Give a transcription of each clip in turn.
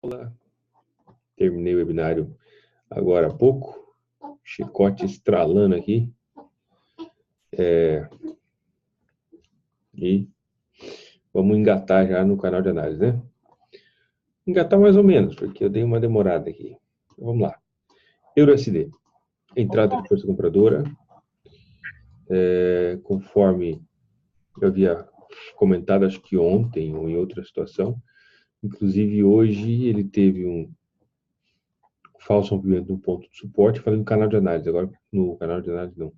Olá, terminei o webinário agora há pouco, chicote estralando aqui, e vamos engatar já no canal de análise, né? Engatar mais ou menos, porque eu dei uma demorada aqui. Então, vamos lá. EURUSD, entrada de força compradora, conforme eu havia comentado, acho que ontem ou em outra situação, inclusive hoje ele teve um falso rompimento no ponto de suporte, falei no canal de análise, agora no canal de análise não,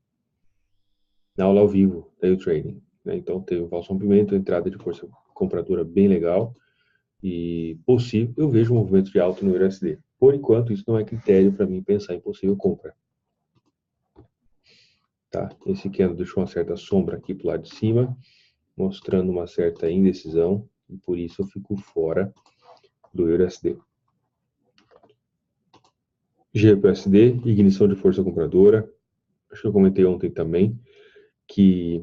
na aula ao vivo da trading, né? Então teve um falso rompimento, entrada de força compradora bem legal e possível, eu vejo um movimento de alta no EURUSD. Por enquanto, isso não é critério para mim pensar em possível compra. Tá? Esse candle deixou uma certa sombra aqui para o lado de cima, mostrando uma certa indecisão, e por isso eu fico fora do EURUSD. GBPUSD, ignição de força compradora. Acho que eu comentei ontem também que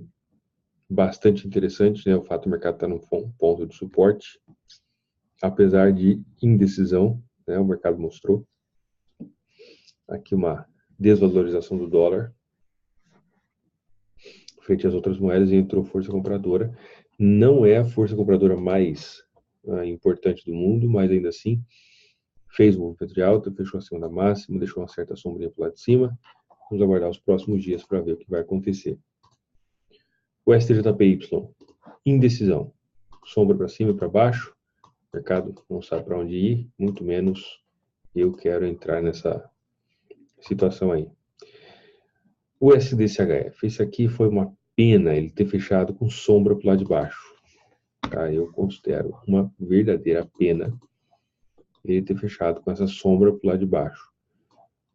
bastante interessante, né? O fato do mercado estar num ponto de suporte, apesar de indecisão, né? O mercado mostrou aqui uma desvalorização do dólar frente às outras moedas e entrou força compradora. Não é a força compradora mais importante do mundo, mas ainda assim fez um movimento de alta, fechou acima da máxima, deixou uma certa sombrinha para o lado de cima. Vamos aguardar os próximos dias para ver o que vai acontecer. O STJPY, indecisão, sombra para cima e para baixo, o mercado não sabe para onde ir, muito menos eu quero entrar nessa situação aí. O SDCHF, esse aqui foi uma pena ele ter fechado com sombra para o lado de baixo. Tá? Eu considero uma verdadeira pena ele ter fechado com essa sombra para o lado de baixo.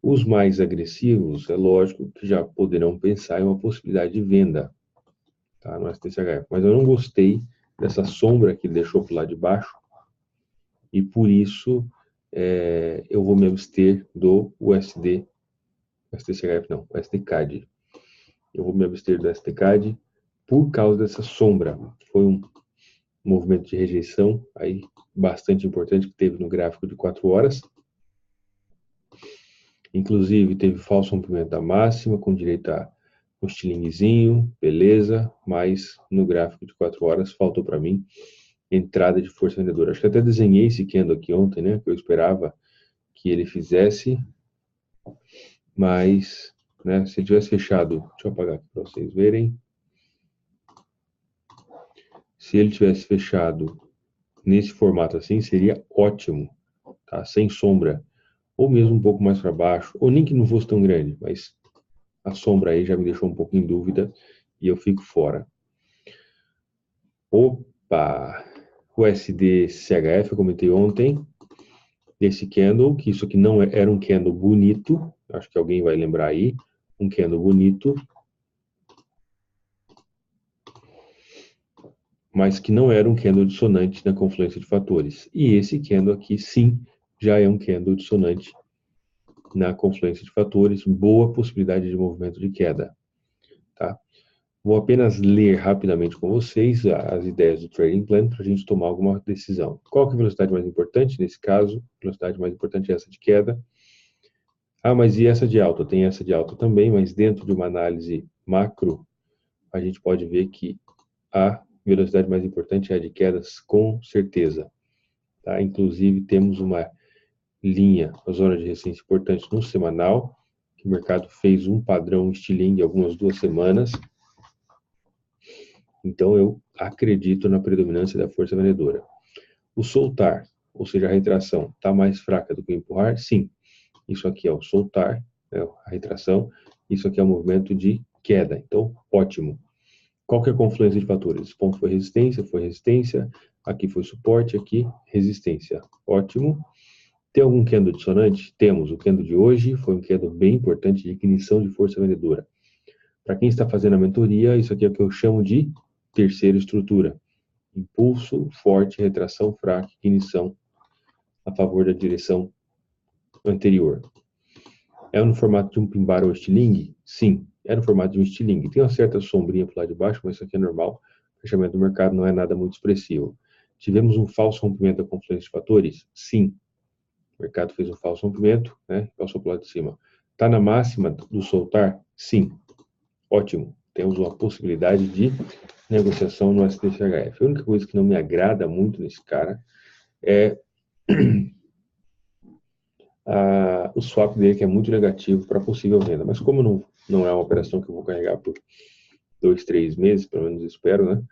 Os mais agressivos, é lógico que já poderão pensar em uma possibilidade de venda, tá, no SDCHF, mas eu não gostei dessa sombra que ele deixou para o lado de baixo e por isso eu vou me abster do USD, SDCHF não, o SDCAD. Eu vou me abster do SDCAD por causa dessa sombra. Foi um movimento de rejeição aí bastante importante que teve no gráfico de 4 horas. Inclusive teve falso rompimento da máxima com direito a um estilinguezinho, beleza, mas no gráfico de 4 horas faltou para mim entrada de força vendedora. Acho que até desenhei esse candle aqui ontem, né, que eu esperava que ele fizesse, mas, né, se ele tivesse fechado, deixa eu apagar aqui para vocês verem. Se ele tivesse fechado nesse formato assim, seria ótimo, tá? Sem sombra, ou mesmo um pouco mais para baixo, ou nem que não fosse tão grande, mas a sombra aí já me deixou um pouco em dúvida e eu fico fora. Opa! O SDCHF eu comentei ontem, esse candle, que isso aqui não era um candle bonito, acho que alguém vai lembrar aí, um candle bonito, mas que não era um candle dissonante na confluência de fatores. E esse candle aqui, sim, já é um candle dissonante na confluência de fatores, boa possibilidade de movimento de queda. Tá? Vou apenas ler rapidamente com vocês as ideias do Trading Plan para a gente tomar alguma decisão. Qual que é a velocidade mais importante nesse caso? A velocidade mais importante é essa de queda. Ah, mas e essa de alta? Tem essa de alta também, mas dentro de uma análise macro, a gente pode ver que a velocidade mais importante é a de quedas, com certeza. Tá? Inclusive, temos uma linha, a zona de resistência importante no semanal, que o mercado fez um padrão estilingue algumas 2 semanas. Então, eu acredito na predominância da força vendedora. O soltar, ou seja, a retração, está mais fraca do que o empurrar? Sim. Isso aqui é o soltar, né, a retração. Isso aqui é o movimento de queda. Então, ótimo. Qual que é a confluência de fatores? Esse ponto foi resistência. Aqui foi suporte, aqui resistência. Ótimo. Tem algum candle dissonante? Temos. O candle de hoje foi um candle bem importante de ignição de força vendedora. Para quem está fazendo a mentoria, isso aqui é o que eu chamo de terceira estrutura. Impulso, forte, retração fraca, ignição a favor da direção anterior. É no formato de um pin bar ou estilingue? Sim, é no formato de um estilingue. Tem uma certa sombrinha para lá de baixo, mas isso aqui é normal. O fechamento do mercado não é nada muito expressivo. Tivemos um falso rompimento da confluência de fatores? Sim. O mercado fez um falso rompimento, né? Passou para o lado de cima. Está na máxima do soltar? Sim. Ótimo. Temos uma possibilidade de negociação no SDCHF. A única coisa que não me agrada muito nesse cara é o swap dele, que é muito negativo para possível venda. Mas como não é uma operação que eu vou carregar por 2, 3 meses, pelo menos espero, né?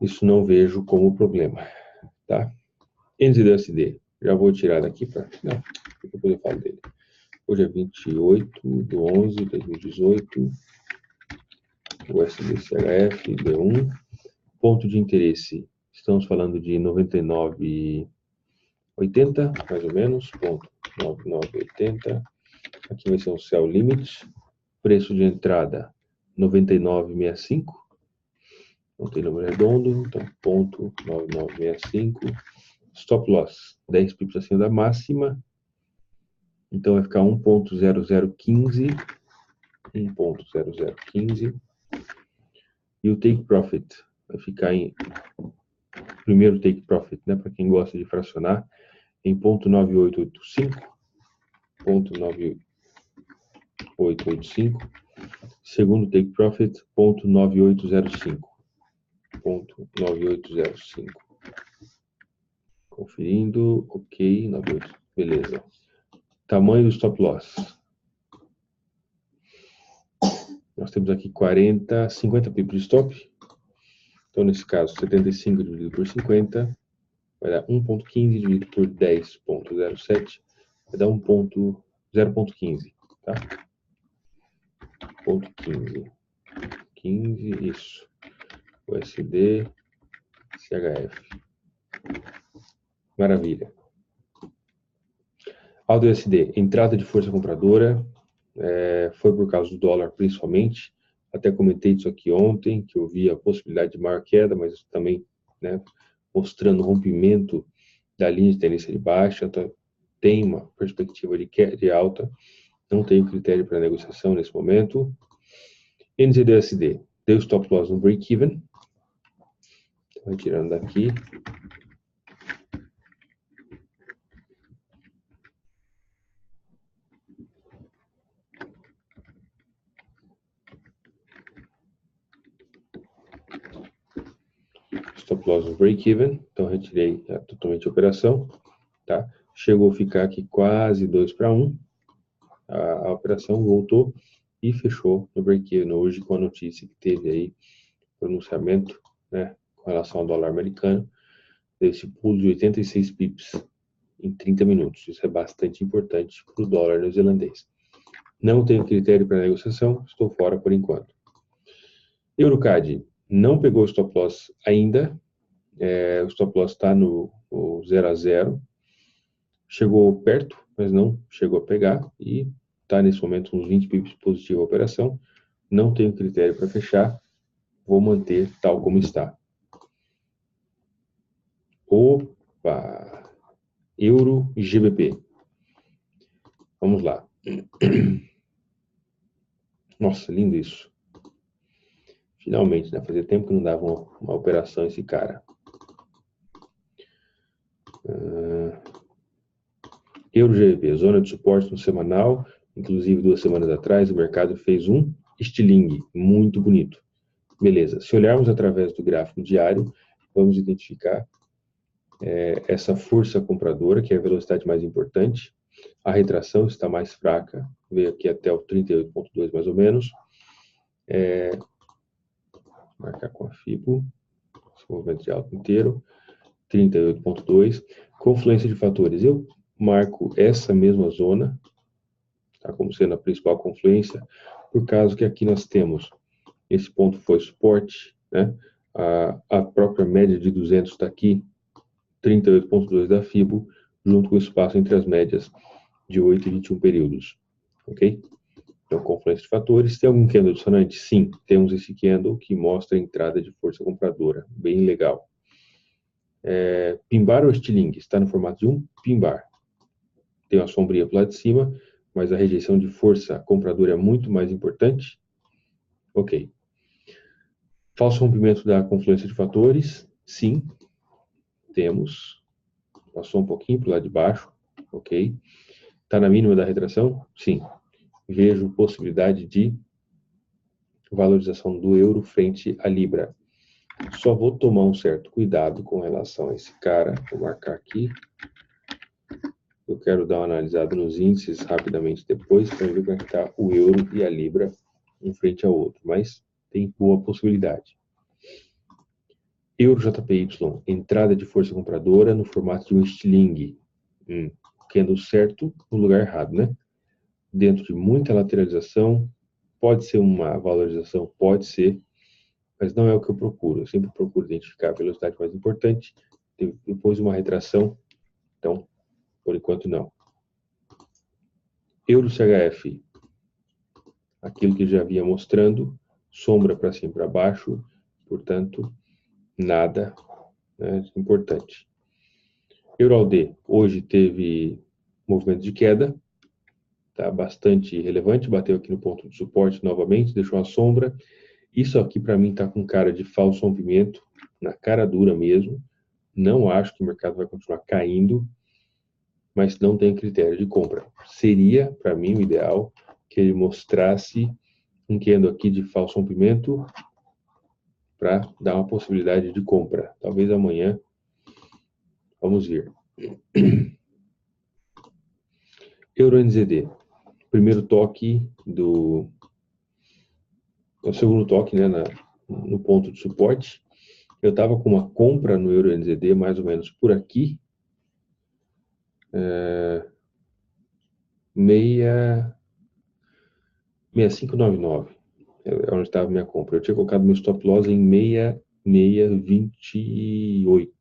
Isso não vejo como problema, tá? NZDUSD, já vou tirar daqui para depois eu falo dele. Hoje é 28/11/2018, o SDCHF D1, ponto de interesse, estamos falando de 99,80, mais ou menos, ponto 99,80, aqui vai ser um sell limit, preço de entrada 99,65, não tem número redondo, então ponto 99,65, stop loss 10 pips acima da máxima, então vai ficar 1.0015, 1.0015, e o take profit vai ficar em primeiro take profit, né, para quem gosta de fracionar, em 0.9885, 0.9885, segundo take profit 0.9805, 0.9805. Conferindo, ok, 98, beleza. Tamanho do stop loss. Nós temos aqui 50 pips de stop. Então, nesse caso, 75 dividido por 50 vai dar 1.15 dividido por 10.07 vai dar 0.15, tá? 0.15. 15, isso. USD, CHF. Maravilha. AUD-USD, entrada de força compradora, foi por causa do dólar principalmente. Até comentei isso aqui ontem, que eu vi a possibilidade de maior queda, mas isso também, né, mostrando o rompimento da linha de tendência de baixa, então tem uma perspectiva de alta, não tenho critério para negociação nesse momento. NZD-USD, deu stop loss no break-even, então retirando daqui. Stop loss no break-even, então retirei totalmente a operação, tá? Chegou a ficar aqui quase 2/1, a operação voltou e fechou no break-even hoje com a notícia que teve aí pronunciamento, né, com relação ao dólar americano, desse pulo de 86 pips em 30 minutos. Isso é bastante importante para o dólar neozelandês. Não tenho critério para negociação, estou fora por enquanto. EuroCAD não pegou o stop loss ainda, o stop loss está no 0 a 0, chegou perto, mas não chegou a pegar e está nesse momento uns 20 pips positivo a operação. Não tenho critério para fechar, vou manter tal como está. Opa! Euro e GBP. Vamos lá. Nossa, lindo isso. Finalmente, né? Fazia tempo que não dava uma operação esse cara. Euro GBP, zona de suporte no semanal. Inclusive, 2 semanas atrás, o mercado fez um estilingue muito bonito. Beleza. Se olharmos através do gráfico diário, vamos identificar essa força compradora, que é a velocidade mais importante. A retração está mais fraca, veio aqui até o 38,2 mais ou menos. Marcar com a FIBO, esse movimento de alta inteiro, 38,2. Confluência de fatores, eu marco essa mesma zona, tá, como sendo a principal confluência, por causa que aqui nós temos, esse ponto foi suporte, né? A própria média de 200 está aqui, 38,2 da FIBO, junto com o espaço entre as médias de 8 e 21 períodos, ok? Então, confluência de fatores. Tem algum candle dissonante? Sim, temos esse candle que mostra a entrada de força compradora, bem legal. Pin bar ou estilingue? Está no formato de um pin bar. Tem uma sombrinha para o lado de cima, mas a rejeição de força compradora é muito mais importante. Ok. Falso rompimento da confluência de fatores? Sim, temos. Passou um pouquinho para o lado de baixo. ok? Está na mínima da retração? Sim. Vejo possibilidade de valorização do euro frente à libra. Só vou tomar um certo cuidado com relação a esse cara. Vou marcar aqui. Eu quero dar uma analisada nos índices rapidamente depois para ver como é que está o euro e a libra um frente ao outro. Mas tem boa possibilidade. Euro JPY, entrada de força compradora no formato de um estilingue. Candle certo no lugar errado, né? Dentro de muita lateralização, pode ser uma valorização, pode ser, mas não é o que eu procuro. Eu sempre procuro identificar a velocidade mais importante, depois uma retração, então, por enquanto não. Euro CHF, aquilo que já vinha mostrando, sombra para cima e para baixo, portanto, nada, né, importante. EURALD, hoje teve movimento de queda, tá bastante relevante, bateu aqui no ponto de suporte novamente, deixou uma sombra. Isso aqui para mim está com cara de falso rompimento, na cara dura mesmo. Não acho que o mercado vai continuar caindo, mas não tem critério de compra. Seria, para mim, o ideal que ele mostrasse um candle aqui de falso rompimento para dar uma possibilidade de compra. Talvez amanhã, vamos ver. EURO-NZD, primeiro toque do... o segundo toque, né, no ponto de suporte. Eu estava com uma compra no EURO-NZD mais ou menos por aqui, 6599 é onde estava minha compra. Eu tinha colocado meu stop loss em 6628.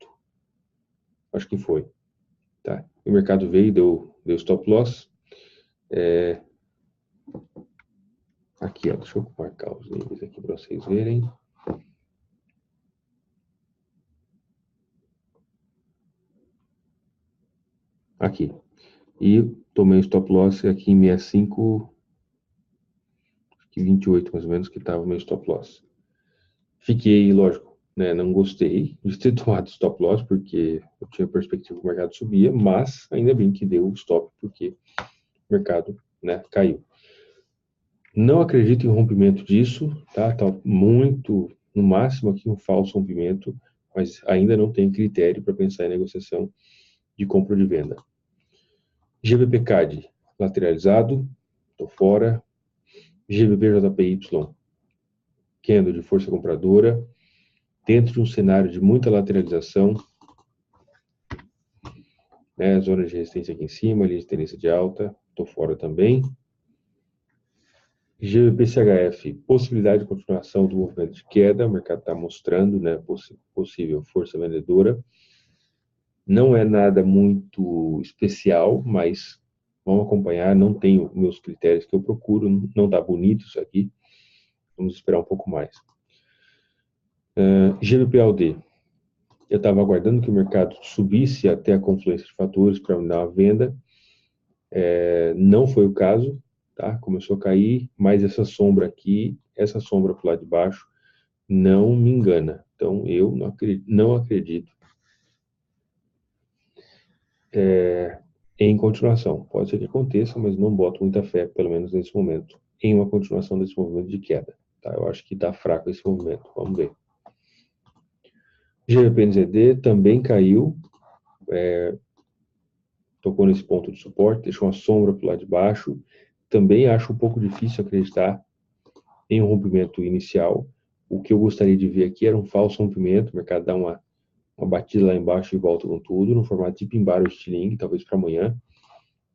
Acho que foi. Tá. O mercado veio, deu stop loss. Aqui, ó, deixa eu marcar os níveis aqui para vocês verem. Aqui. E tomei stop loss aqui em 6528 mais ou menos, que estava o meu stop loss. Fiquei, lógico, né, não gostei de ter tomado stop loss, porque eu tinha perspectiva que o mercado subia, mas ainda bem que deu o stop, porque o mercado, né, caiu. Não acredito em rompimento disso, tá? Tá muito, no máximo aqui um falso rompimento, mas ainda não tem critério para pensar em negociação de compra ou de venda. GBP-CAD, lateralizado, estou fora. GBP-JPY, candle de força compradora, dentro de um cenário de muita lateralização, né, zona de resistência aqui em cima, linha de tendência de alta, estou fora também. GBP-CHF, possibilidade de continuação do movimento de queda, o mercado está mostrando, né, possível força vendedora. Não é nada muito especial, mas vamos acompanhar, não tenho meus critérios que eu procuro, não está bonito isso aqui, vamos esperar um pouco mais. GBP-AUD, eu estava aguardando que o mercado subisse até a confluência de fatores para me dar uma venda, não foi o caso, tá? Começou a cair, mas essa sombra aqui, essa sombra para o lado de baixo, não me engana. Então, eu não acredito em continuação. Pode ser que aconteça, mas não boto muita fé, pelo menos nesse momento, em uma continuação desse movimento de queda. Tá? Eu acho que está fraco esse movimento. Vamos ver. GBP-NZD também caiu, tocou nesse ponto de suporte, deixou uma sombra para o lado de baixo. Também acho um pouco difícil acreditar em um rompimento inicial. O que eu gostaria de ver aqui era um falso rompimento, o mercado dá uma batida lá embaixo e volta com tudo, no formato de pin bar ou estilingue, talvez para amanhã,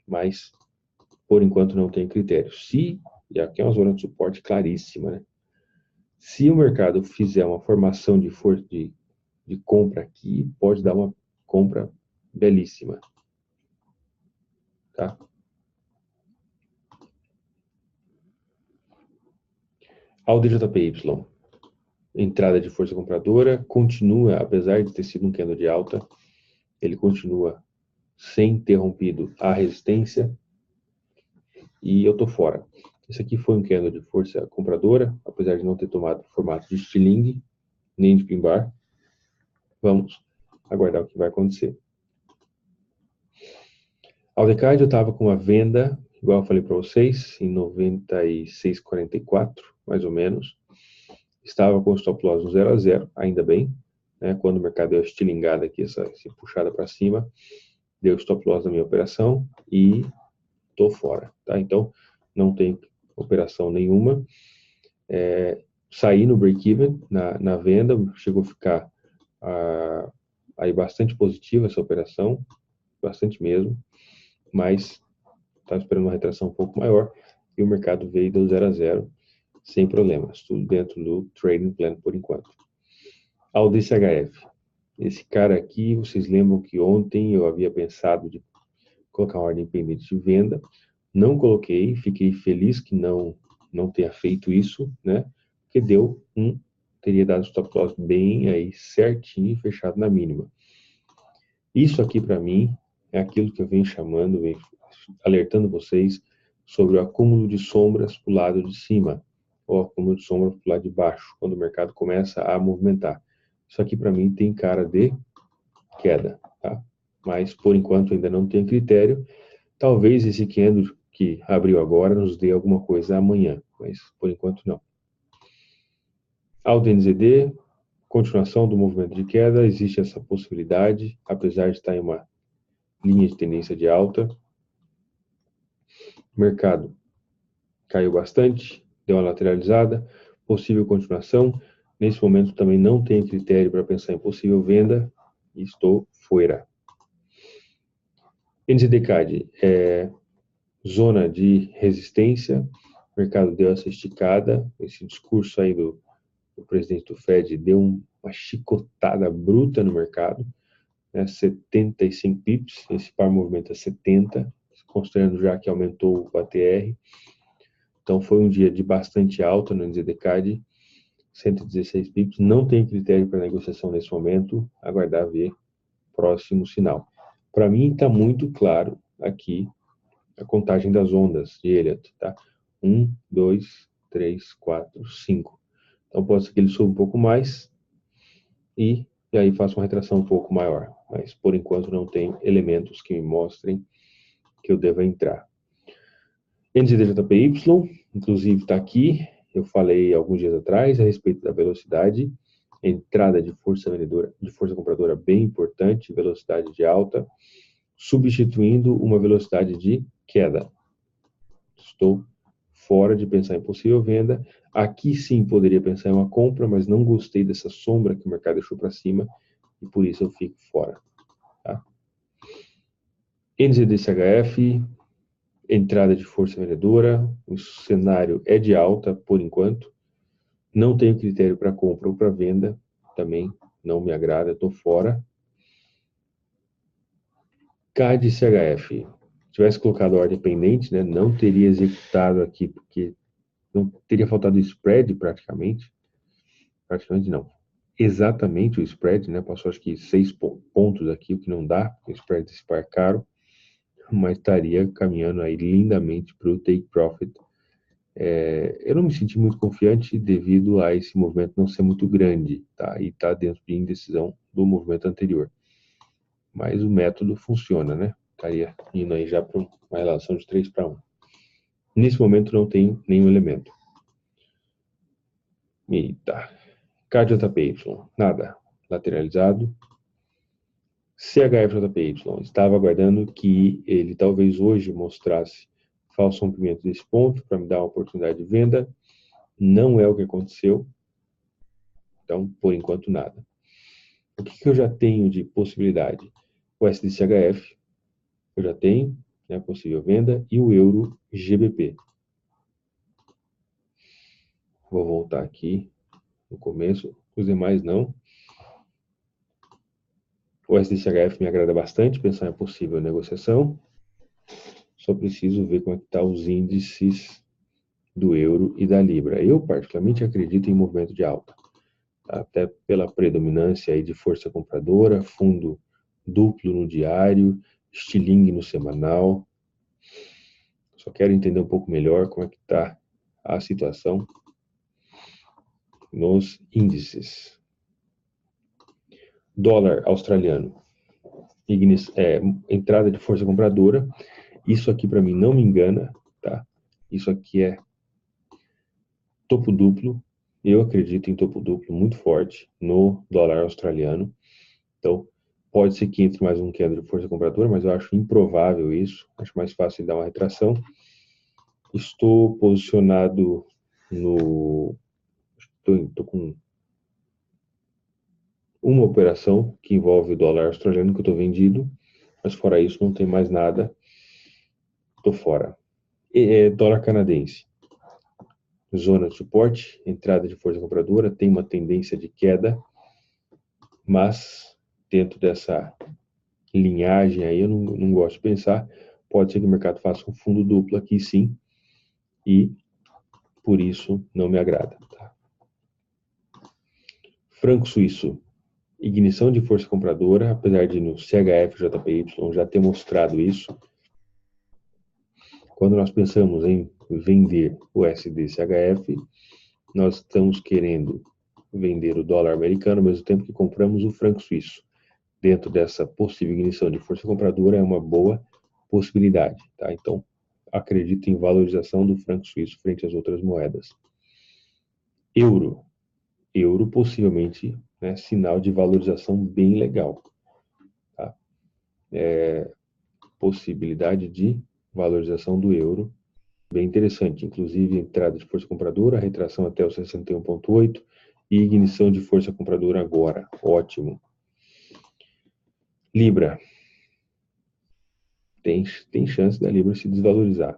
mas por enquanto não tem critério. Se, e aqui é uma zona de suporte claríssima, né? Se o mercado fizer uma formação de compra aqui, pode dar uma compra belíssima. Tá? AUD-JPY, entrada de força compradora, continua, apesar de ter sido um candle de alta, ele continua sem ter rompido a resistência e eu tô fora. Esse aqui foi um candle de força compradora, apesar de não ter tomado formato de estilingue, nem de pin bar. Vamos aguardar o que vai acontecer. Aldecard eu estava com uma venda, igual eu falei para vocês, em 96,44, mais ou menos. Estava com o stop loss no 0 a 0, ainda bem, né? Quando o mercado deu a estilingada aqui, essa puxada para cima, deu stop loss na minha operação e estou fora, tá? Então, não tem operação nenhuma. Saí no break-even na venda, chegou a ficar aí bastante positiva essa operação, bastante mesmo, mas estava esperando uma retração um pouco maior e o mercado veio do 0 a 0 sem problemas, tudo dentro do trading plan por enquanto. Aldice HF. Esse cara aqui, vocês lembram que ontem eu havia pensado de colocar uma ordem pendente de venda, não coloquei, fiquei feliz que não tenha feito isso, né? Porque teria dado stop loss bem aí certinho, fechado na mínima. Isso aqui para mim é aquilo que eu venho chamando, venho alertando vocês sobre o acúmulo de sombras para o lado de cima ou acúmulo de sombras para o lado de baixo, quando o mercado começa a movimentar. Isso aqui para mim tem cara de queda, tá? Mas por enquanto ainda não tem critério. Talvez esse candle que abriu agora nos dê alguma coisa amanhã, mas por enquanto não. Aldo NZD, continuação do movimento de queda, existe essa possibilidade, apesar de estar em uma linha de tendência de alta. O mercado caiu bastante, deu uma lateralizada, possível continuação. Nesse momento também não tem critério para pensar em possível venda e estou fora. NZD-CAD é zona de resistência, o mercado deu essa esticada, esse discurso aí do presidente do Fed deu uma chicotada bruta no mercado, né, 75 pips, esse par movimenta 70, considerando já que aumentou o ATR. Então foi um dia de bastante alta no NZD-CAD, 116 pips, não tem critério para negociação nesse momento, aguardar ver próximo sinal. Para mim está muito claro aqui a contagem das ondas de Elliott, tá? 1, 2, 3, 4, 5. Então pode ser que ele suba um pouco mais e aí faça uma retração um pouco maior. Mas por enquanto não tem elementos que me mostrem que eu deva entrar. NZDJPY, inclusive está aqui. Eu falei alguns dias atrás a respeito da velocidade, entrada de força vendedora, de força compradora bem importante, velocidade de alta, substituindo uma velocidade de queda. Estou fora de pensar em possível venda. Aqui sim poderia pensar em uma compra, mas não gostei dessa sombra que o mercado deixou para cima e por isso eu fico fora. Tá? NZDCHF, entrada de força vendedora, o cenário é de alta por enquanto. Não tenho critério para compra ou para venda, também não me agrada, estou fora. CAD-CHF, tivesse colocado a ordem pendente, né, não teria executado aqui, porque não teria faltado spread praticamente não, exatamente o spread, né, passou acho que 6 pontos aqui, o que não dá, porque o spread desse par é caro, mas estaria caminhando aí lindamente para o take profit. Eu não me senti muito confiante devido a esse movimento não ser muito grande, tá? E tá dentro de indecisão do movimento anterior. Mas o método funciona, né? Estaria indo aí já para uma relação de 3 para 1. Nesse momento não tem nenhum elemento. Eita. CAD-JPY, nada. Lateralizado. CHF-JPY, estava aguardando que ele talvez hoje mostrasse falso rompimento desse ponto para me dar uma oportunidade de venda. Não é o que aconteceu. Então, por enquanto, nada. O que eu já tenho de possibilidade? O SDCHF, eu já tenho, né, possível venda, e o euro GBP. Vou voltar aqui no começo, os demais não. O SDCHF me agrada bastante, pensar em possível negociação. Só preciso ver como é que está os índices do euro e da libra. Eu particularmente acredito em movimento de alta, até pela predominância aí de força compradora, fundo duplo no diário, estilingue no semanal. Só quero entender um pouco melhor como é que está a situação nos índices. Dólar australiano. entrada de força compradora. Isso aqui para mim não me engana, tá? Isso aqui é topo duplo. Eu acredito em topo duplo muito forte no dólar australiano. Então, pode ser que entre mais um queda de força compradora, mas eu acho improvável isso. Acho mais fácil dar uma retração. Estou posicionado no... Estou com uma operação que envolve o dólar australiano que eu estou vendido, mas fora isso não tem mais nada. Estou fora. Dólar canadense. Zona de suporte, entrada de força compradora, tem uma tendência de queda, mas dentro dessa linhagem aí eu não gosto de pensar. Pode ser que o mercado faça um fundo duplo aqui sim, e por isso não me agrada. Tá? Franco suíço, ignição de força compradora, apesar de no CHF JPY já ter mostrado isso. Quando nós pensamos em vender o USD-CHF, nós estamos querendo vender o dólar americano ao mesmo tempo que compramos o franco suíço. Dentro dessa possível ignição de força compradora é uma boa possibilidade. Tá? Então, acredito em valorização do franco suíço frente às outras moedas. Euro. Euro possivelmente, né, sinal de valorização bem legal. Tá? Possibilidade de valorização do euro bem interessante, inclusive entrada de força compradora, retração até o 61,8 e ignição de força compradora agora. Ótimo. Libra. Tem chance da Libra se desvalorizar.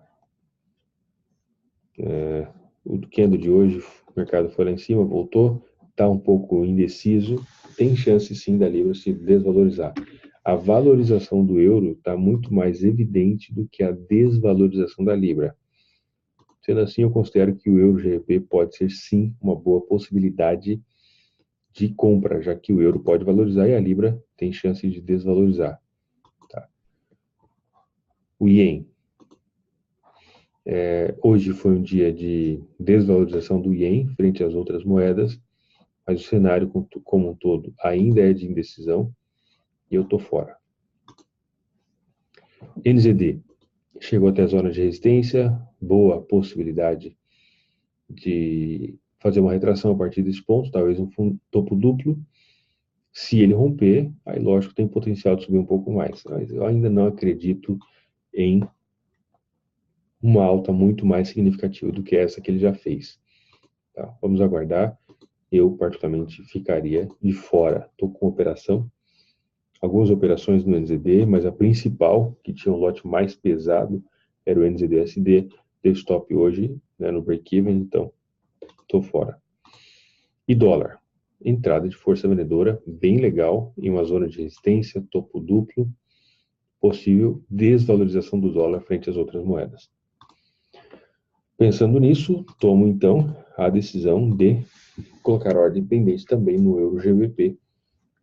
O candle de hoje, o mercado foi lá em cima, voltou, está um pouco indeciso, tem chance sim da Libra se desvalorizar. A valorização do euro está muito mais evidente do que a desvalorização da Libra. Sendo assim, eu considero que o euro GBP pode ser sim uma boa possibilidade de compra, já que o euro pode valorizar e a Libra tem chance de desvalorizar. Tá? O Ien. Hoje foi um dia de desvalorização do Ien frente às outras moedas, mas o cenário como um todo ainda é de indecisão e eu estou fora. NZD chegou até a zona de resistência, boa possibilidade de fazer uma retração a partir desse ponto, talvez um topo duplo. Se ele romper, aí lógico tem potencial de subir um pouco mais, mas eu ainda não acredito em uma alta muito mais significativa do que essa que ele já fez. Tá? Vamos aguardar. Eu, particularmente, ficaria de fora. Estou com algumas operações no NZD, mas a principal, que tinha um lote mais pesado, era o NZD-SD. Deu stop hoje, né, no break-even, então estou fora. E dólar. Entrada de força vendedora, bem legal, em uma zona de resistência, topo duplo, possível desvalorização do dólar frente às outras moedas. Pensando nisso, tomo então a decisão de colocar ordem pendente também no euro GBP,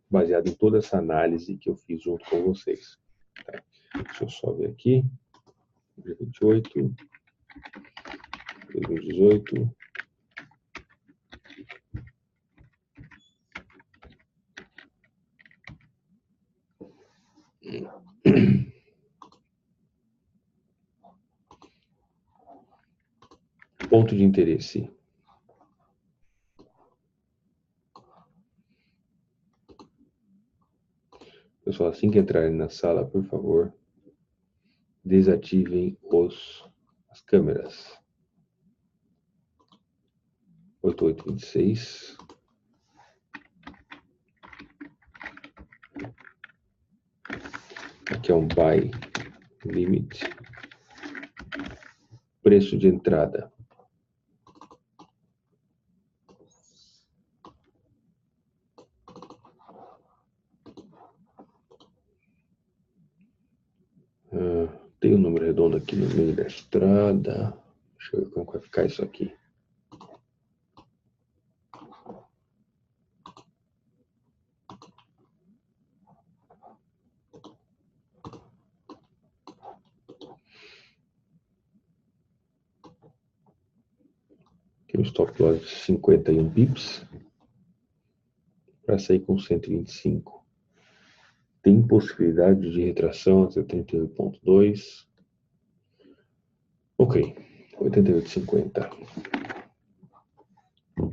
baseado em toda essa análise que eu fiz junto com vocês. Tá? Deixa eu só ver aqui. Dia 28, 2018. Ponto de interesse. Pessoal, assim que entrarem na sala, por favor, desativem as câmeras. 8826. Aqui é um buy limit. Preço de entrada. Tem um número redondo aqui no meio da estrada. Deixa eu ver como vai ficar isso aqui. Aqui um stop loss de 51 pips. Para sair com 125. tem possibilidade de retração até 38,2. Ok, 88,50.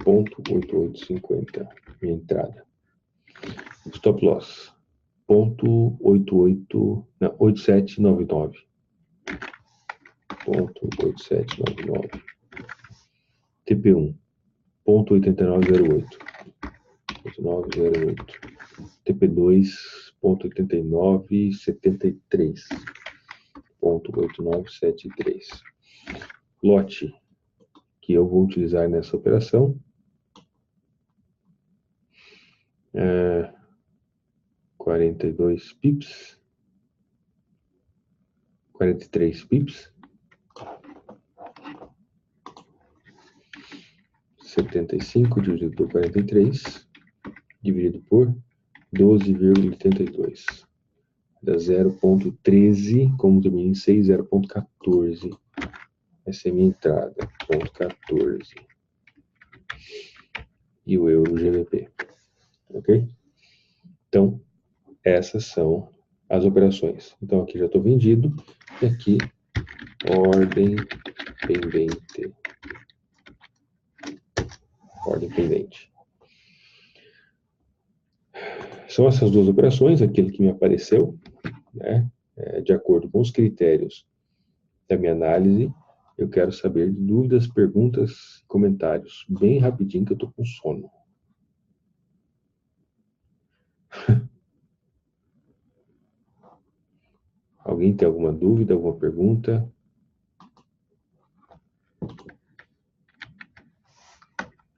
Ponto 88,50. Minha entrada. Stop loss. Ponto 8799. Ponto 8799. TP1. Ponto 8908. 8908. TP2. Ponto 8973. Ponto 8973. Lote que eu vou utilizar nessa operação 42 pips, 43 pips, 75 dividido por 43, dividido por 12,82. Dá 0,13, como termina em 6, 0,14. Essa é a minha entrada, 0,14. E o euro GBP. Ok? Então, essas são as operações. Então, aqui já estou vendido. E aqui, ordem pendente. Ordem pendente. São essas duas operações, aquilo que me apareceu, né? De acordo com os critérios da minha análise. Eu quero saber de dúvidas, perguntas, comentários. Bem rapidinho, que eu estou com sono. Alguém tem alguma dúvida, alguma pergunta?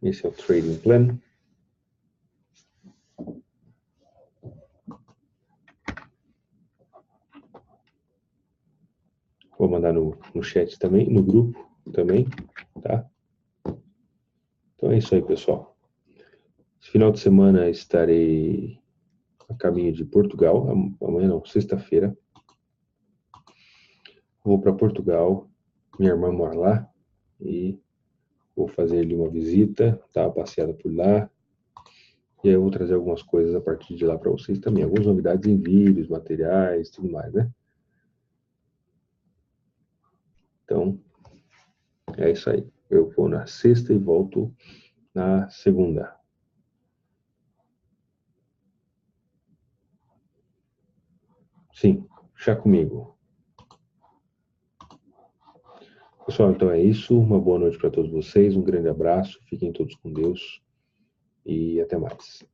Esse é o Trading Plan. Vou mandar no chat também, no grupo também, tá? Então é isso aí, pessoal. Esse final de semana estarei a caminho de Portugal. Amanhã não, sexta-feira. Vou para Portugal. Minha irmã mora lá e vou fazer ali uma visita, dar uma passeada por lá. E aí eu vou trazer algumas coisas a partir de lá para vocês também. Algumas novidades em vídeos, materiais, tudo mais, né? Então, é isso aí. Eu vou na sexta e volto na segunda. Sim, chá comigo. Pessoal, então é isso. Uma boa noite para todos vocês. Um grande abraço. Fiquem todos com Deus. E até mais.